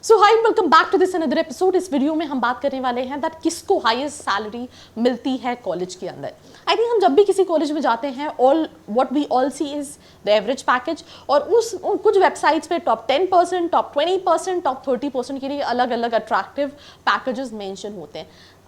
So hi welcome back to this another episode. इस video में हम बात करने वाले हैं दैट किसको हाईएस्ट सैलरी मिलती है कॉलेज के अंदर। आई थिंक हम जब भी किसी कॉलेज में जाते हैं all what we all see is the average package, और कुछ वेबसाइट्स पे टॉप 10%, टॉप 20%, टॉप 30% के लिए अलग अलग अट्रैक्टिव पैकेजेस मेंशन होते हैं।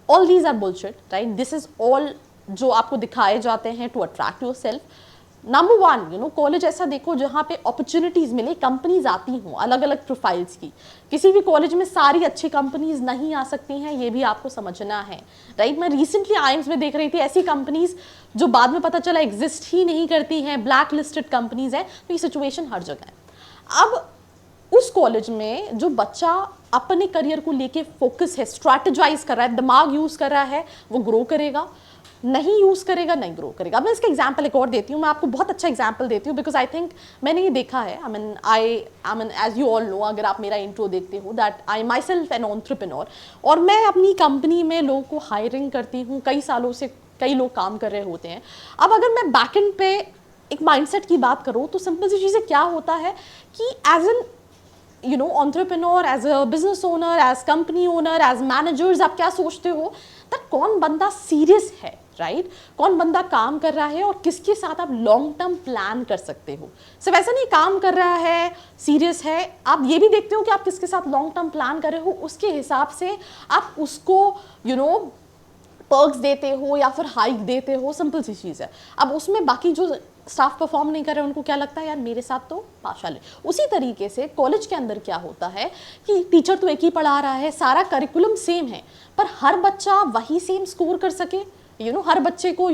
All these are bullshit, right? This is all जो आपको दिखाए जाते हैं to attract yourself. Number one, college ऐसा देखो जहाँ पे अपॉर्चुनिटीज मिले, कंपनीज आती हों अलग अलग प्रोफाइल्स की। किसी भी कॉलेज में सारी अच्छी कंपनीज नहीं आ सकती हैं, ये भी आपको समझना है, राइट? मैं रिसेंटली आइम्स में देख रही थी ऐसी कंपनीज जो बाद में पता चला एग्जिस्ट ही नहीं करती हैं, ब्लैक लिस्टेड कंपनीज हैं। तो ये सिचुएशन हर जगह है। अब उस कॉलेज में जो बच्चा अपने करियर को लेके फोकस है, स्ट्रैटेजाइज कर रहा है, दिमाग यूज कर रहा है, वो ग्रो करेगा। नहीं यूज करेगा, नहीं ग्रो करेगा। अब मैं इसका एग्जांपल एक और देती हूँ, मैं आपको बहुत अच्छा एग्जांपल देती हूँ बिकॉज आई थिंक मैंने ये देखा है। I mean as you all know, अगर आप मेरा इंट्रो देखते हो, that I myself an entrepreneur, और मैं अपनी कंपनी में लोगों को हायरिंग करती हूँ। कई सालों से कई लोग काम कर रहे होते हैं। अब अगर मैं बैकएंड पे एक माइंडसेट की बात करूँ तो सिंपल सी चीज़ें क्या होता है कि as an entrepreneur, as a business owner, as company owner, as managers, आप क्या सोचते हो दैट कौन बंदा सीरियस है, राइट? कौन बंदा काम कर रहा है और किसके साथ आप लॉन्ग टर्म प्लान कर सकते हो। सिर्फ ऐसा नहीं काम कर रहा है, सीरियस है, आप ये भी देखते हो कि आप किसके साथ लॉन्ग टर्म प्लान कर रहे हो। उसके हिसाब से आप उसको पर्क्स देते हो या फिर हाइक देते हो। सिंपल सी चीज़ है। अब उसमें बाकी जो स्टाफ परफॉर्म नहीं कर रहे, उनको क्या लगता है यार मेरे साथ तो पाशा ले। उसी तरीके से कॉलेज के अंदर क्या होता है कि टीचर तो एक ही पढ़ा रहा है, सारा करिकुलम सेम है, पर हर बच्चा वही सेम स्कोर कर सके, हर बच्चे को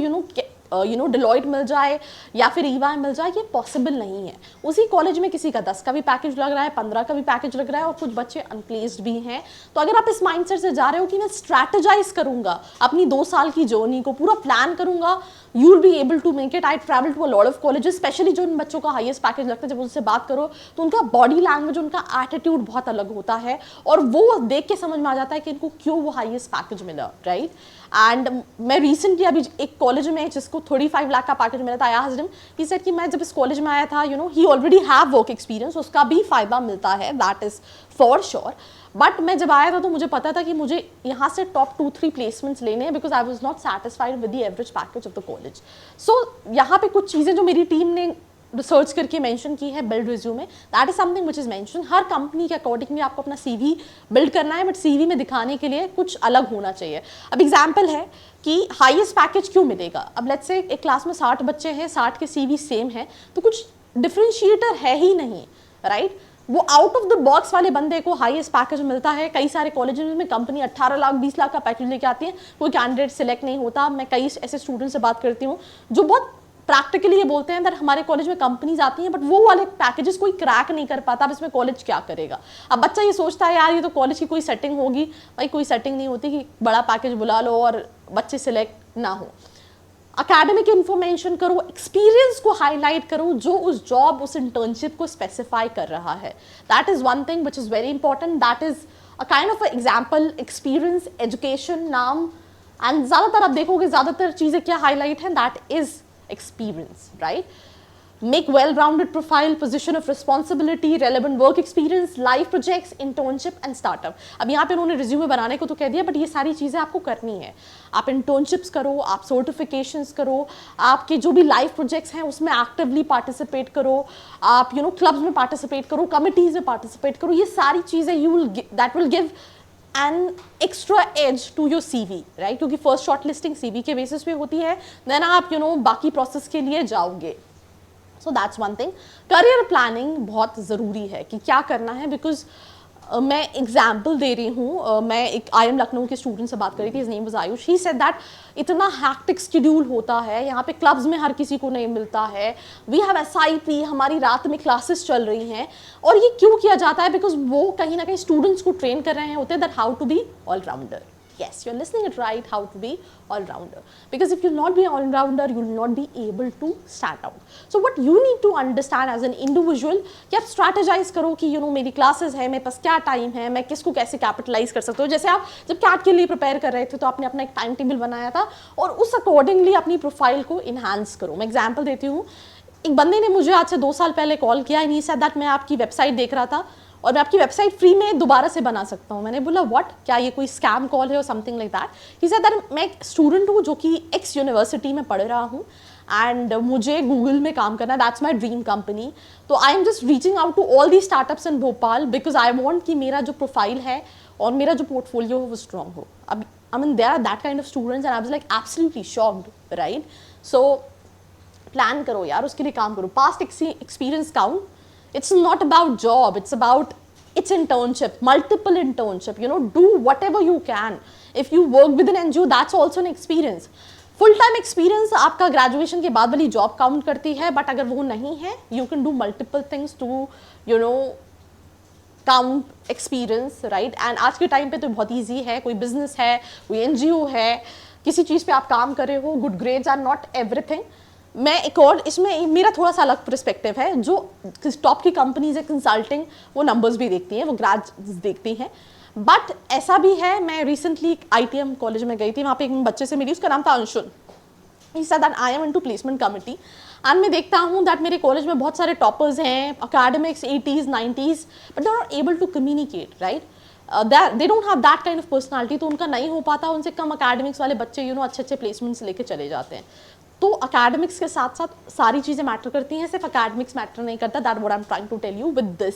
डिलॉयट मिल जाए या फिर ईवाई मिल जाए, ये पॉसिबल नहीं है। उसी कॉलेज में किसी का 10 का भी पैकेज लग रहा है, 15 का भी पैकेज लग रहा है, और कुछ बच्चे अनप्लेस्ड भी हैं। तो अगर आप इस माइंडसेट से जा रहे हो कि मैं स्ट्रैटेजाइज करूंगा, अपनी 2 साल की जर्नी को पूरा प्लान करूंगा, you will be able to make it. I travel to a lot of colleges, specially जो उन बच्चों का हाईएस्ट पैकेज लगता है, जब उनसे बात करो तो उनका बॉडी लैंग्वेज, उनका एटीट्यूड बहुत अलग होता है, और वो देख के समझ में आ जाता है कि इनको क्यों वो हाईएस्ट पैकेज मिला, राइट? एंड मैं रिसेंटली अभी एक कॉलेज में जिसको 35 लाख का पैकेज मिला था, I asked him, he said कि मैं जब इस कॉलेज में आया था, ही ऑलरेडी हैव वर्क एक्सपीरियंस, उसका भी फायदा मिलता है, that is for sure. But मैं जब आया था तो मुझे पता था कि मुझे यहाँ से टॉप 2-3 प्लेसमेंट्स लेने हैं, because I was not satisfied with the average package of the college. So यहाँ पे कुछ चीज़ें जो मेरी टीम ने रिसर्च करके मेंशन की है, build resume, that is something which is mention. Her company के अकॉर्डिंगली आपको अपना सीवी बिल्ड करना है, बट सीवी में दिखाने के लिए कुछ अलग होना चाहिए। अब एग्जांपल है कि हाईएस्ट पैकेज क्यों मिलेगा। अब लेट्स से एक क्लास में 60 बच्चे हैं, 60 के सीवी सेम है, तो कुछ डिफरेंशिएटर है ही नहीं, राइट? वो आउट ऑफ द बॉक्स वाले बंदे को हाईएस्ट पैकेज मिलता है। कई सारे कॉलेजेस में कंपनी 18 लाख 20 लाख का पैकेज लेके आती है, कोई कैंडिडेट सिलेक्ट नहीं होता। मैं कई ऐसे स्टूडेंट से बात करती हूँ जो बहुत प्रैक्टिकली ये बोलते हैं दैट हमारे कॉलेज में कंपनीज आती हैं, बट वो वाले पैकेजेस कोई क्रैक नहीं कर पाता। अब इसमें कॉलेज क्या करेगा? अब बच्चा ये सोचता है यार ये तो कॉलेज की कोई सेटिंग होगी। भाई कोई सेटिंग नहीं होती कि बड़ा पैकेज बुला लो और बच्चे सिलेक्ट ना हो। अकेडमिक इंफॉर्मेशन करो, एक्सपीरियंस को हाईलाइट करो जो उस जॉब, उस इंटर्नशिप को स्पेसिफाई कर रहा है। That is one thing which is very important. That is a kind of example, experience, education, नाम, एंड ज़्यादातर आप देखोगे ज़्यादातर चीज़ें क्या हाईलाइट हैं, that is experience, right? Make well-rounded profile, position of responsibility, relevant work experience, life projects, internship and startup. अब यहाँ पे उन्होंने रिज्यूमे बनाने को तो कह दिया, बट ये सारी चीज़ें आपको करनी है। आप इंटर्नशिप्स करो, आप सर्टिफिकेशंस करो, आपके जो भी लाइफ प्रोजेक्ट्स हैं उसमें एक्टिवली पार्टिसिपेट करो, आप क्लब्स में पार्टिसिपेट करो, कमिटीज़ में पार्टिसिपेट करो। ये सारी चीज़ें that will give an extra edge to your CV, right? क्योंकि फर्स्ट शॉर्ट लिस्टिंग CV के बेसिस पे होती है, देन आप बाकी प्रोसेस के लिए जाओगे। So that's one thing. Career planning बहुत ज़रूरी है कि क्या करना है, बिकॉज मैं एग्जाम्पल दे रही हूँ। मैं एक IIM लखनऊ के स्टूडेंट से बात करी थी, his name was Ayush. He said that इतना हैक्टिक शेड्यूल होता है, यहाँ पे क्लब्स में हर किसी को नहीं मिलता है, वी हैव SIP, हमारी रात में क्लासेस चल रही हैं। और ये क्यों किया जाता है? बिकॉज वो कहीं ना कहीं स्टूडेंट्स को ट्रेन कर रहे होते हैं that how to be allrounder. Yes, you're listening it right, how to be all-rounder. Because if you'll not be an all-rounder, you'll not be able to stand out. So what you need to understand as an individual, कि आप strategize करो कि मेरी classes है, मेरे पास क्या time है, मैं किसको कैसे capitalize कर सकता हूँ। जैसे आप जब CAT के लिए prepare कर रहे थे तो आपने अपना एक time table बनाया था, और उस accordingly अपनी profile को enhance करो। मैं example देती हूँ। एक बंदे ने मुझे आज से 2 साल पहले कॉल किया, and he said that मैं आपकी website देख रहा था और मैं आपकी वेबसाइट फ्री में दोबारा से बना सकता हूँ। मैंने बोला व्हाट, क्या ये कोई स्कैम कॉल है और something like that. He said that मैं एक स्टूडेंट हूँ जो कि एक्स यूनिवर्सिटी में पढ़ रहा हूँ एंड मुझे गूगल में काम करना, दैट्स माई ड्रीम कंपनी। तो I am just reaching out to all the startups in Bhopal because I want कि मेरा जो प्रोफाइल है और मेरा जो पोर्टफोलियो हो वो स्ट्रॉन्ग हो। अब I mean there are that kind of students and I was like absolutely shocked, right. So plan करो यार, उसके लिए काम करो। Past experience count, it's not about job, it's internship, multiple internship, you know, do whatever you can. If you work with an NGO, that's also an experience. Full time experience आपका graduation के बाद वाली job count करती है, but अगर वो नहीं है, you can do multiple things to, you know, count experience, right? And आज के time पे तो बहुत easy है, कोई business है, कोई NGO है, किसी चीज़ पे आप काम कर रहे हो, good grades are not everything. मैं एक और इसमें मेरा थोड़ा सा अलग पर्सपेक्टिव है। जो टॉप की कंपनीज है कंसल्टिंग, वो नंबर्स भी देखती हैं, वो ग्रेड्स देखती हैं, बट ऐसा भी है। मैं रिसेंटली ITM कॉलेज में गई थी, वहाँ पे एक बच्चे से मिली, उसका नाम था Anshul. He said that I am into placement committee and मैं देखता हूँ दैट मेरे कॉलेज में बहुत सारे टॉपर्स हैं, academics 80s 90s, but they are not able to communicate, right. They don't have that kind of personality, तो उनका नहीं हो पाता। उनसे कम अकेडमिक्स वाले बच्चे यू नो अच्छे अच्छे प्लेसमेंट्स लेके चले जाते हैं। तो अकेडमिक्स के साथ साथ सारी चीज़ें मैटर करती हैं, सिर्फ अकेडमिक्स मैटर नहीं करता। That what I am trying to tell you with this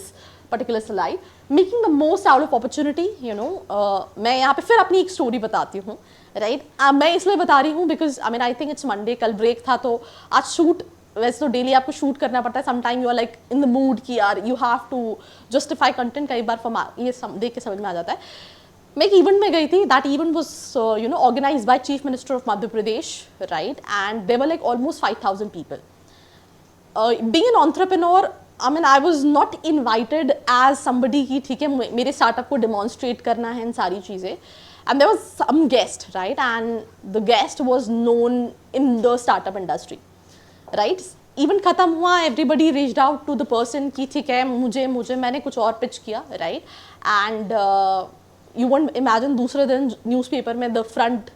particular slide, making the most out of opportunity, you know. मैं यहाँ पे फिर अपनी एक स्टोरी बताती हूँ, राइट। मैं इसलिए बता रही हूँ because I think it's Monday, कल ब्रेक था, तो आज शूट, वैसे तो डेली आपको शूट करना पड़ता है। Sometime you are like in the mood कि यार you have to justify content, कई बार ये देख के समझ में आ जाता है। मैं एक इवेंट में गई थी, that event was you know organised by chief minister of Madhya Pradesh, right, and there were like almost 5000 people. Being an entrepreneur, I mean I was not invited as somebody की ठीक है मेरे स्टार्टअप को डेमोन्स्ट्रेट करना है इन सारी चीज़ें, and there was some guest, right, and the guest was known in the startup industry, right. Event खत्म हुआ, everybody reached out to the person कि ठीक है मुझे मैंने कुछ और पिच किया, right, and you won't imagine दूसरे दिन न्यूज़पेपर में the front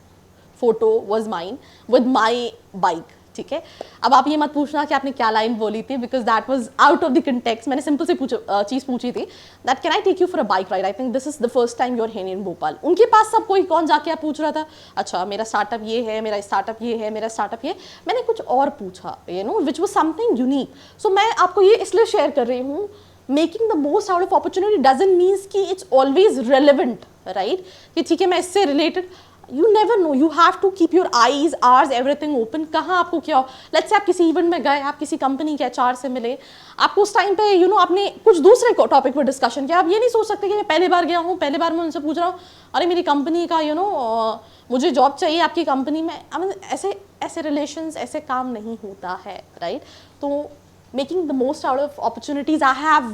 photo was mine with my bike, ठीक है। अब आप ये मत पूछना कि आपने क्या लाइन बोली थी, because that was out of the context. मैंने सिंपल से चीज़ पूछी थी that can I take you for a bike ride, I think this is the first time you are here in Bhopal. उनके पास सब कोई कौन जाके आप पूछ रहा था, अच्छा मेरा स्टार्टअप ये है, मेरा स्टार्टअप ये है, मेरा स्टार्टअप ये। मैंने कुछ और पूछा, you know, which was something unique. So मैं आपको ये इसलिए शेयर कर रही हूँ, making the most out of opportunity doesn't means कि इट्स ऑलवेज रेलिवेंट, राइट, कि ठीक है मैं इससे related, you never know, you have to keep your eyes ears everything open. कहाँ आपको क्या हो, लेट्स से आप किसी इवेंट में गए, आप किसी कंपनी के HR से मिले, आपको उस टाइम पे यू नो आपने कुछ दूसरे टॉपिक पर डिस्कशन किया। आप ये नहीं सोच सकते कि मैं पहली बार गया हूँ, पहली बार मैं उनसे पूछ रहा हूँ अरे मेरी कंपनी का यू नो मुझे जॉब चाहिए आपकी कंपनी में। आई मीन ऐसे रिलेशंस, ऐसे काम नहीं होता है, राइट। तो making the most out of opportunities, I have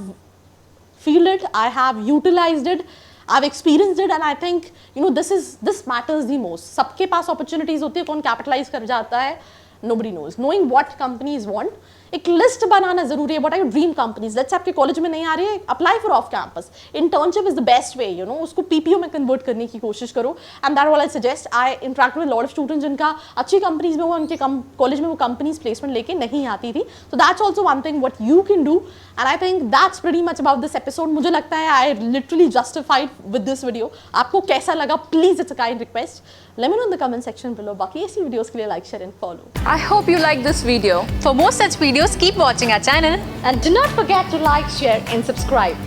feel it, I have utilized it, I've experienced it, and I think you know this matters the most. सबके पास opportunities होती है, कौन capitalize कर जाता है, nobody knows. Knowing what companies want, एक list बनाना जरूरी है। What are your dream companies, let's आपके कॉलेज में नहीं आ रही है, apply for off campus internship is the best way, you know, उसको PPO में कन्वर्ट करने की कोशिश करो। And that what I suggest. I interact with lot of students जिनका अच्छी कंपनीज में, वो उनके कॉलेज में वो कंपनीज प्लेसमेंट लेके नहीं आती थी। तो that's also one thing what you can do, and I think that's pretty much about this episode. मुझे लगता है I literally justified with this video. आपको कैसा लगा, please it's a kind request, let me know in the comment section below. बाकी ऐसी videos के लिए like, share and follow. I hope you like this video. For more such videos, keep watching our channel and do not forget to like, share and subscribe.